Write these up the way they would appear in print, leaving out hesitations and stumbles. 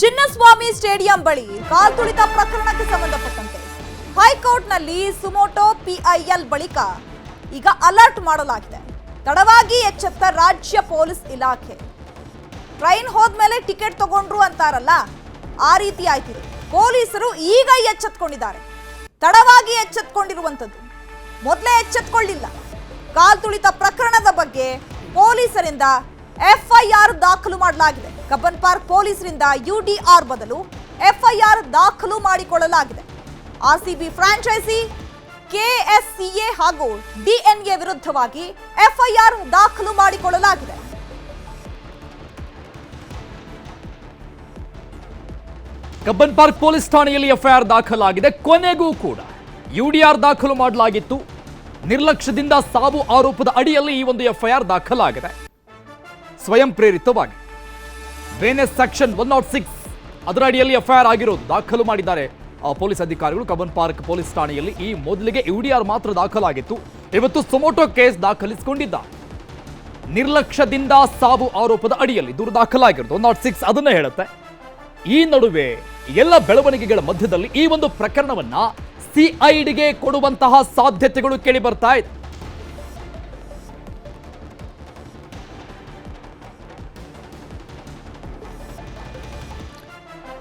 Chinnaswamy stadium ಬಳಿ ಕಾಲ್ತುಳಿತ ಪ್ರಕರಣಕ್ಕೆ ಸಂಬಂಧಪಟ್ಟಂತೆ ಹೈಕೋರ್ಟ್ನಲ್ಲಿ ಸುಮೋಟೋ ಪಿಐಎಲ್ ಬಳಿಕ ಈಗ ಅಲರ್ಟ್ ಮಾಡಲಾಗಿದೆ. ತಡವಾಗಿ ಎಚ್ಚೆತ್ತ ರಾಜ್ಯ ಪೊಲೀಸ್ ಇಲಾಖೆ. ಟ್ರೈನ್ ಹೋದ್ಮೇಲೆ ಟಿಕೆಟ್ ತಗೊಂಡ್ರು ಅಂತಾರಲ್ಲ, ಆ ರೀತಿ ಆಯ್ತಿದೆ. ಪೊಲೀಸರು ಈಗ ಎಚ್ಚೆತ್ತುಕೊಂಡಿದ್ದಾರೆ. ತಡವಾಗಿ ಎಚ್ಚೆತ್ತುಕೊಂಡಿರುವಂತದ್ದು, ಮೊದಲೇ ಎಚ್ಚೆತ್ತುಕೊಳ್ಳಿಲ್ಲ. ಕಾಲ್ತುಳಿತ ಪ್ರಕರಣದ ಬಗ್ಗೆ ಪೊಲೀಸರಿಂದ ಎಫ್ಐಆರ್ ದಾಖಲು ಮಾಡಲಾಗಿದೆ. ಕಬ್ಬನ್ ಪಾರ್ಕ್ ಪೊಲೀಸರಿಂದ ಯುಡಿಆರ್ ಬದಲು ಎಫ್ಐಆರ್ ದಾಖಲು ಮಾಡಿಕೊಳ್ಳಲಾಗಿದೆ. ಆರ್ಸಿಬಿ ಫ್ರಾಂಚೈಸಿ, ಕೆಎಸ್ಸಿಎ ಹಾಗೂ ಡಿಎನ್ಎ ವಿರುದ್ಧವಾಗಿ ಎಫ್ಐಆರ್ ದಾಖಲು ಮಾಡಿಕೊಳ್ಳಲಾಗಿದೆ. ಕಬ್ಬನ್ ಪಾರ್ಕ್ ಪೊಲೀಸ್ ಠಾಣೆಯಲ್ಲಿ ಎಫ್ಐಆರ್ ದಾಖಲಾಗಿದೆ. ಕೊನೆಗೂ ಕೂಡ ಯುಡಿಆರ್ ದಾಖಲು ಮಾಡಲಾಗಿತ್ತು. ನಿರ್ಲಕ್ಷ್ಯದಿಂದ ಸಾವು ಆರೋಪದ ಅಡಿಯಲ್ಲಿ ಈ ಒಂದು ಎಫ್ಐಆರ್ ದಾಖಲಾಗಿದೆ. ಸ್ವಯಂ ಪ್ರೇರಿತವಾಗಿ ಬೇನೆಸ್ ಸೆಕ್ಷನ್ 106 ಅದರ ಅಡಿಯಲ್ಲಿ ಎಫ್ಐಆರ್ ಆಗಿರೋದು ದಾಖಲು ಮಾಡಿದ್ದಾರೆ ಪೊಲೀಸ್ ಅಧಿಕಾರಿಗಳು. ಕಬ್ಬನ್ ಪಾರ್ಕ್ ಪೊಲೀಸ್ ಠಾಣೆಯಲ್ಲಿ ಈ ಮೊದಲಿಗೆ ಯುಡಿಆರ್ ಮಾತ್ರ ದಾಖಲಾಗಿತ್ತು. ಇವತ್ತು ಸುಮೋಟೋ ಕೇಸ್ ದಾಖಲಿಸಿಕೊಂಡಿದ್ದಾರೆ. ನಿರ್ಲಕ್ಷ್ಯದಿಂದ ಸಾವು ಆರೋಪದ ಅಡಿಯಲ್ಲಿ ದೂರು ದಾಖಲಾಗಿರೋದು 106 ಅದನ್ನೇ ಹೇಳುತ್ತೆ. ಈ ನಡುವೆ ಎಲ್ಲ ಬೆಳವಣಿಗೆಗಳ ಮಧ್ಯದಲ್ಲಿ ಈ ಒಂದು ಪ್ರಕರಣವನ್ನ ಸಿಐಡಿಗೆ ಕೊಡುವಂತಹ ಸಾಧ್ಯತೆಗಳು ಕೇಳಿ ಬರ್ತಾ ಇದೆ.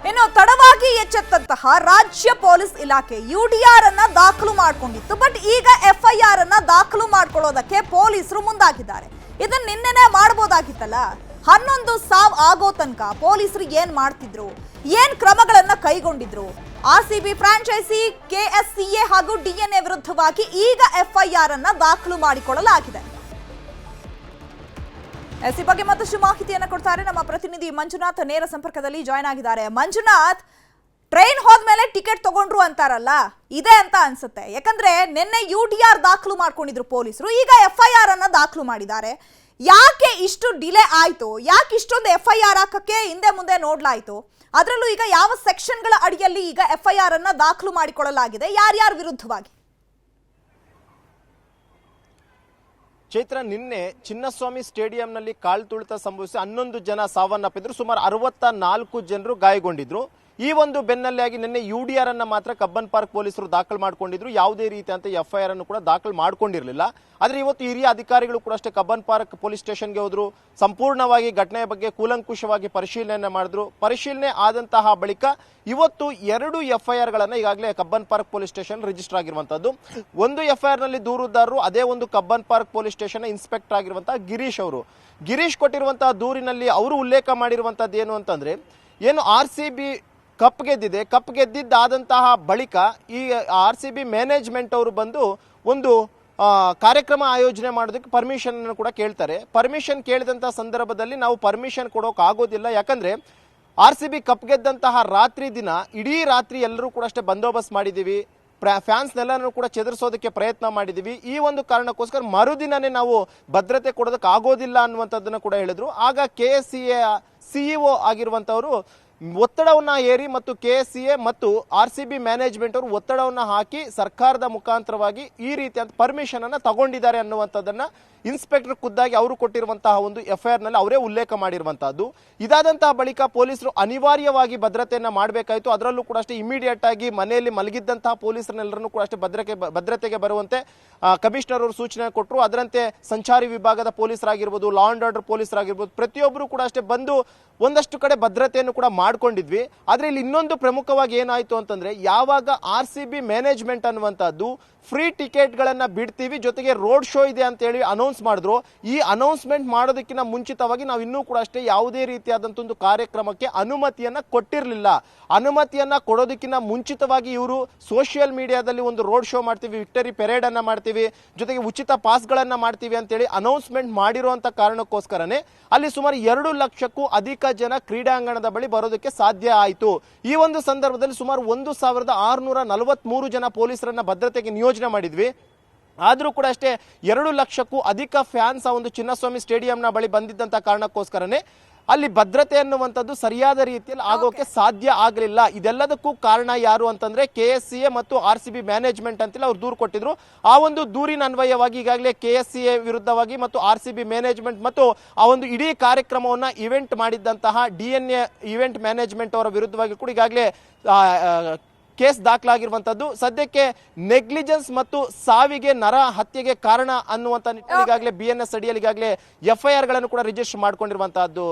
ಇನ್ನು ತಡವಾಗಿ ಎಚ್ಚೆತ್ತಂತಹ ರಾಜ್ಯ ಪೊಲೀಸ್ ಇಲಾಖೆ ಯುಡಿಆರ್ ಅನ್ನ ದಾಖಲು ಮಾಡಿಕೊಂಡಿತ್ತು. ಬಟ್ ಈಗ ಎಫ್ಐಆರ್ ಅನ್ನ ದಾಖಲು ಮಾಡ್ಕೊಳ್ಳೋದಕ್ಕೆ ಪೊಲೀಸರು ಮುಂದಾಗಿದ್ದಾರೆ. ಇದನ್ನ ನಿನ್ನೆನೆ ಮಾಡಬಹುದಾಗಿತ್ತಲ್ಲ. 11 ಸಾವು ಆಗೋ ತನಕ ಪೊಲೀಸರು ಏನ್ ಮಾಡ್ತಿದ್ರು, ಏನ್ ಕ್ರಮಗಳನ್ನ ಕೈಗೊಂಡಿದ್ರು? ಆರ್ಸಿಬಿ ಫ್ರಾಂಚೈಸಿ, ಕೆಎಸ್ಸಿಎ ಹಾಗೂ ಡಿಎನ್ಎ ವಿರುದ್ಧವಾಗಿ ಈಗ ಎಫ್ಐಆರ್ ಅನ್ನ ದಾಖಲು ಮಾಡಿಕೊಳ್ಳಲಾಗಿದೆ. ಈ ಬಗ್ಗೆ ಮತ್ತಷ್ಟು ಮಾಹಿತಿಯನ್ನು ಕೊಡ್ತಾರೆ ನಮ್ಮ ಪ್ರತಿನಿಧಿ ಮಂಜುನಾಥ್. ನೇರ ಸಂಪರ್ಕದಲ್ಲಿ ಜಾಯ್ನ್ ಆಗಿದ್ದಾರೆ. ಮಂಜುನಾಥ್, ಟ್ರೈನ್ ಹೋದ್ಮೇಲೆ ಟಿಕೆಟ್ ತಗೊಂಡ್ರು ಅಂತಾರಲ್ಲ, ಇದೆ ಅಂತ ಅನ್ಸುತ್ತೆ. ಯಾಕಂದ್ರೆ ನಿನ್ನೆ ಯುಡಿಆರ್ ದಾಖಲು ಮಾಡ್ಕೊಂಡಿದ್ರು ಪೊಲೀಸರು, ಈಗ ಎಫ್ಐಆರ್ ಅನ್ನ ದಾಖಲು ಮಾಡಿದ್ದಾರೆ. ಯಾಕೆ ಇಷ್ಟು ಡಿಲೇ ಆಯ್ತು? ಯಾಕೆ ಇಷ್ಟೊಂದು ಎಫ್ಐಆರ್ ಹಾಕಕ್ಕೆ ಹಿಂದೆ ಮುಂದೆ ನೋಡ್ಲಾಯ್ತು? ಅದರಲ್ಲೂ ಈಗ ಯಾವ ಸೆಕ್ಷನ್ಗಳ ಅಡಿಯಲ್ಲಿ ಈಗ ಎಫ್ಐಆರ್ ಅನ್ನ ದಾಖಲು ಮಾಡಿಕೊಳ್ಳಲಾಗಿದೆ, ಯಾರ್ಯಾರ ವಿರುದ್ಧವಾಗಿ? ಚೈತ್ರ, ನಿನ್ನೆ ಚಿನ್ನಸ್ವಾಮಿ ಸ್ಟೇಡಿಯಂನಲ್ಲಿ ಕಾಲ್ತುಳಿತ ಸಂಭವಿಸಿ 11 ಜನ ಸಾವನ್ನಪ್ಪಿದ್ರು. ಸುಮಾರು 64 ಜನರು ಗಾಯಗೊಂಡಿದ್ರು. ಈ ಒಂದು ಬೆನ್ನಲ್ಲಾಗಿ ನಿನ್ನೆ ಯುಡಿಆರ್ ಅನ್ನ ಮಾತ್ರ ಕಬ್ಬನ್ ಪಾರ್ಕ್ ಪೊಲೀಸರು ದಾಖಲು ಮಾಡ್ಕೊಂಡಿದ್ರು. ಯಾವುದೇ ರೀತಿಯಂತ ಎಫ್ಐಆರ್ ಅನ್ನು ಕೂಡ ದಾಖಲು ಮಾಡ್ಕೊಂಡಿರಲಿಲ್ಲ. ಆದ್ರೆ ಇವತ್ತು ಹಿರಿಯ ಅಧಿಕಾರಿಗಳು ಕೂಡ ಅಷ್ಟೇ ಕಬ್ಬನ್ ಪಾರ್ಕ್ ಪೊಲೀಸ್ ಸ್ಟೇಷನ್ಗೆ ಹೋದ್ರು. ಸಂಪೂರ್ಣವಾಗಿ ಘಟನೆಯ ಬಗ್ಗೆ ಕೂಲಂಕುಷವಾಗಿ ಪರಿಶೀಲನೆ ಮಾಡಿದ್ರು. ಪರಿಶೀಲನೆ ಆದಂತಹ ಬಳಿಕ ಇವತ್ತು 2 ಎಫ್ಐಆರ್ ಗಳನ್ನ ಈಗಾಗಲೇ Cubbon park police station register ಆಗಿರುವಂತದ್ದು. ಒಂದು ಎಫ್ಐಆರ್ ನಲ್ಲಿ ದೂರುದಾರರು ಅದೇ ಒಂದು Cubbon park police station inspector ಆಗಿರುವಂತಹ ಗಿರೀಶ್ ಅವರು. ಗಿರೀಶ್ ಕೊಟ್ಟಿರುವಂತಹ ದೂರಿನಲ್ಲಿ ಅವರು ಉಲ್ಲೇಖ ಮಾಡಿರುವಂತದ್ದು ಏನು ಅಂತಂದ್ರೆ, ಏನು ಆರ್ಸಿಬಿ ಕಪ್ ಗೆದ್ದಿದೆ, ಕಪ್ ಗೆದ್ದಿದ್ದಾದಂತಹ ಬಳಿಕ ಈ ಆರ್ಸಿಬಿ ಮ್ಯಾನೇಜ್ಮೆಂಟ್ ಅವರು ಬಂದು ಒಂದು ಕಾರ್ಯಕ್ರಮ ಆಯೋಜನೆ ಮಾಡೋದಕ್ಕೆ ಪರ್ಮಿಷನ್ ಅನ್ನು ಕೂಡ ಕೇಳ್ತಾರೆ. ಪರ್ಮಿಷನ್ ಕೇಳಿದಂತಹ ಸಂದರ್ಭದಲ್ಲಿ ನಾವು ಪರ್ಮಿಷನ್ ಕೊಡೋಕೆ ಆಗೋದಿಲ್ಲ, ಯಾಕಂದ್ರೆ ಆರ್ಸಿಬಿ ಕಪ್ ಗೆದ್ದಂತಹ ರಾತ್ರಿ ದಿನ ಇಡೀ ರಾತ್ರಿ ಎಲ್ಲರೂ ಕೂಡ ಅಷ್ಟೇ ಬಂದೋಬಸ್ತ್ ಮಾಡಿದೀವಿ, ಫ್ಯಾನ್ಸ್ನೆಲ್ಲರೂ ಕೂಡ ಚೆದರಿಸೋದಕ್ಕೆ ಪ್ರಯತ್ನ ಮಾಡಿದೀವಿ. ಈ ಒಂದು ಕಾರಣಕ್ಕೋಸ್ಕರ ಮರುದಿನನೇ ನಾವು ಭದ್ರತೆ ಕೊಡೋದಕ್ಕೆ ಆಗೋದಿಲ್ಲ ಅನ್ನುವಂಥದ್ದನ್ನು ಕೂಡ ಹೇಳಿದ್ರು. ಆಗ ಕೆಎಸ್ಸಿಎ ಸಿಇಒ ಆಗಿರುವಂತವರು ಒತ್ತಡವನ್ನ ಏರಿ ಮತ್ತು ಕೆಎಸ್ಸಿಎ ಮತ್ತು ಆರ್ಸಿಬಿ ಮ್ಯಾನೇಜ್ಮೆಂಟ್ ಅವರು ಒತ್ತಡವನ್ನ ಹಾಕಿ ಸರ್ಕಾರದ ಮುಖಾಂತರವಾಗಿ ಈ ರೀತಿಯ ಪರ್ಮಿಷನ್ ಅನ್ನ ತಗೊಂಡಿದ್ದಾರೆ ಅನ್ನುವಂಥದ್ದನ್ನ ಇನ್ಸ್ಪೆಕ್ಟರ್ ಖುದ್ದಾಗಿ ಅವರು ಕೊಟ್ಟಿರುವಂತಹ ಒಂದು ಎಫ್ಐಆರ್ ನಲ್ಲಿ ಅವರೇ ಉಲ್ಲೇಖ ಮಾಡಿರುವಂತಹದ್ದು. ಇದಾದಂತಹ ಬಳಿಕ ಪೊಲೀಸರು ಅನಿವಾರ್ಯವಾಗಿ ಭದ್ರತೆಯನ್ನ ಮಾಡಬೇಕಾಯಿತು. ಅದರಲ್ಲೂ ಕೂಡ ಅಷ್ಟೇ ಇಮಿಡಿಯೇಟ್ ಆಗಿ ಮನೆಯಲ್ಲಿ ಮಲಗಿದ್ದಂತಹ ಪೊಲೀಸರನ್ನೆಲ್ಲರನ್ನು ಕೂಡ ಅಷ್ಟೇ ಭದ್ರತೆಗೆ ಬರುವಂತೆ ಕಮಿಷನರ್ ಅವರು ಸೂಚನೆ ಕೊಟ್ಟರು. ಅದರಂತೆ ಸಂಚಾರಿ ವಿಭಾಗದ ಪೊಲೀಸರಾಗಿರ್ಬೋದು, ಲಾ ಅಂಡ್ ಆರ್ಡರ್ ಪೊಲೀಸರಾಗಿರ್ಬೋದು, ಪ್ರತಿಯೊಬ್ಬರು ಕೂಡ ಅಷ್ಟೇ ಬಂದು ಒಂದಷ್ಟು ಕಡೆ ಭದ್ರತೆಯನ್ನು ಕೂಡ ಮಾಡ್ಕೊಂಡಿದ್ವಿ. ಆದ್ರೆ ಇಲ್ಲಿ ಇನ್ನೊಂದು ಪ್ರಮುಖವಾಗಿ ಏನಾಯ್ತು ಅಂತಂದ್ರೆ, ಯಾವಾಗ ಆರ್ಸಿಬಿ ಮ್ಯಾನೇಜ್ಮೆಂಟ್ ಅನ್ನುವಂಥದ್ದು ಫ್ರೀ ಟಿಕೆಟ್ ಗಳನ್ನ ಬಿಡ್ತೀವಿ, ಜೊತೆಗೆ ರೋಡ್ ಶೋ ಇದೆ ಅಂತ ಹೇಳಿ ಅನೌನ್ಸ್ ಮಾಡಿದ್ರು. ಈ ಅನೌನ್ಸ್ಮೆಂಟ್ ಮಾಡೋದಕ್ಕಿಂತ ಮುಂಚಿತವಾಗಿ ನಾವು ಇನ್ನೂ ಕೂಡ ಅಷ್ಟೇ ಯಾವುದೇ ರೀತಿಯಾದಂತ ಒಂದು ಕಾರ್ಯಕ್ರಮಕ್ಕೆ ಅನುಮತಿಯನ್ನ ಕೊಟ್ಟಿರಲಿಲ್ಲ. ಅನುಮತಿಯನ್ನ ಕೊಡೋದಕ್ಕಿಂತ ಮುಂಚಿತವಾಗಿ ಇವರು ಸೋಷಿಯಲ್ ಮೀಡಿಯಾದಲ್ಲಿ ಒಂದು ರೋಡ್ ಶೋ ಮಾಡ್ತೀವಿ, ವಿಕ್ಟರಿ ಪೆರೇಡ್ ಅನ್ನ ಮಾಡ್ತೀವಿ, ಜೊತೆಗೆ ಉಚಿತ ಪಾಸ್ ಗಳನ್ನ ಮಾಡ್ತೀವಿ ಅಂತ ಹೇಳಿ ಅನೌನ್ಸ್ಮೆಂಟ್ ಮಾಡಿರುವಂತ ಕಾರಣಕ್ಕೋಸ್ಕರನೇ ಅಲ್ಲಿ ಸುಮಾರು 2 ಲಕ್ಷಕ್ಕೂ ಅಧಿಕ ಜನ ಕ್ರೀಡಾಂಗಣದ ಬಳಿ ಬರೋದಕ್ಕೆ ಸಾಧ್ಯ ಆಯಿತು. ಈ ಒಂದು ಸಂದರ್ಭದಲ್ಲಿ ಸುಮಾರು 1643 ಜನ ಪೊಲೀಸರನ್ನ ಭದ್ರತೆಗೆ ನಿಯೋಜನೆ ಮಾಡಿದ್ವಿ. ಆದ್ರೂ ಕೂಡ ಅಷ್ಟೇ 2 ಲಕ್ಷಕ್ಕೂ ಅಧಿಕ ಫ್ಯಾನ್ಸ್ ಆ ಒಂದು ಚಿನ್ನಸ್ವಾಮಿ ಸ್ಟೇಡಿಯಂನ ಬಳಿ ಬಂದಿದ್ದಂತ ಕಾರಣಕ್ಕೋಸ್ಕರನೇ ಅಲ್ಲಿ ಭದ್ರತೆ ಅನ್ನುವಂಥದ್ದು ಸರಿಯಾದ ರೀತಿಯಲ್ಲಿ ಆಗೋಕೆ ಸಾಧ್ಯ ಆಗಲಿಲ್ಲ. ಇದೆಲ್ಲದಕ್ಕೂ ಕಾರಣ ಯಾರು ಅಂತಂದ್ರೆ KSCA ಮತ್ತು RCB ಮ್ಯಾನೇಜ್ಮೆಂಟ್ ಅಂತೇಳಿ ಅವ್ರು ದೂರು ಕೊಟ್ಟಿದ್ರು. ಆ ಒಂದು ದೂರಿನ ಅನ್ವಯವಾಗಿ ಈಗಾಗಲೇ KSCA ವಿರುದ್ಧವಾಗಿ ಮತ್ತು RCB ಮ್ಯಾನೇಜ್ಮೆಂಟ್ ಮತ್ತು ಆ ಒಂದು ಇಡೀ ಕಾರ್ಯಕ್ರಮವನ್ನ ಇವೆಂಟ್ ಮಾಡಿದ್ದಂತಹ DNA ಇವೆಂಟ್ ಮ್ಯಾನೇಜ್ಮೆಂಟ್ ಅವರ ವಿರುದ್ಧವಾಗಿ ಕೂಡ ಈಗಾಗಲೇ ಕೇಸ್ ದಾಖಲಾಗಿರುವಂತದ್ದು. ಸದ್ಯಕ್ಕೆ ನೆಗ್ಲಿಜೆನ್ಸ್ ಮತ್ತು ಸಾವಿಗೆ ನರ ಹತ್ಯೆಗೆ ಕಾರಣ ಅನ್ನುವಂತ ನಿಟ್ಟಿನಲ್ಲಿ ಈಗಾಗಲೇ BNS ಅಡಿಯಲ್ಲಿ ಈಗಾಗಲೇ FIR ಗಳನ್ನು ಕೂಡ ರಿಜಿಸ್ಟರ್ ಮಾಡ್ಕೊಂಡಿರುವಂತಹದ್ದು.